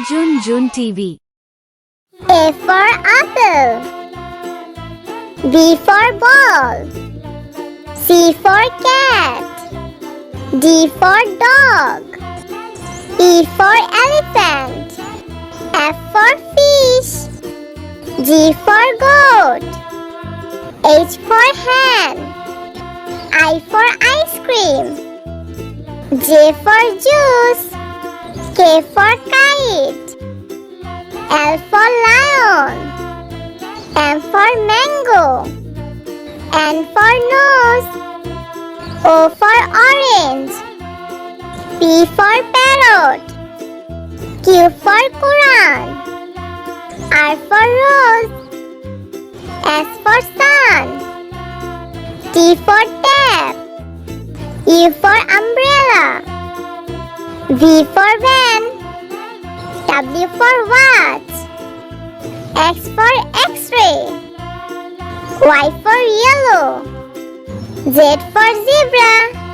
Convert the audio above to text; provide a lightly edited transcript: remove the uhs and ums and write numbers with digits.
JhunJhun TV. A for apple. B for ball. C for cat. D for dog. E for elephant. F for fish. G for goat. H for hen. I for ice cream. J for juice. K for kite. L for lion. M for mango. N for nose. O for orange. P for parrot. Q for Quran. R for rose. S for sun. T for tap. U for umbrella. V for van. W for watch. X for X-ray. Y for yellow. Z for zebra.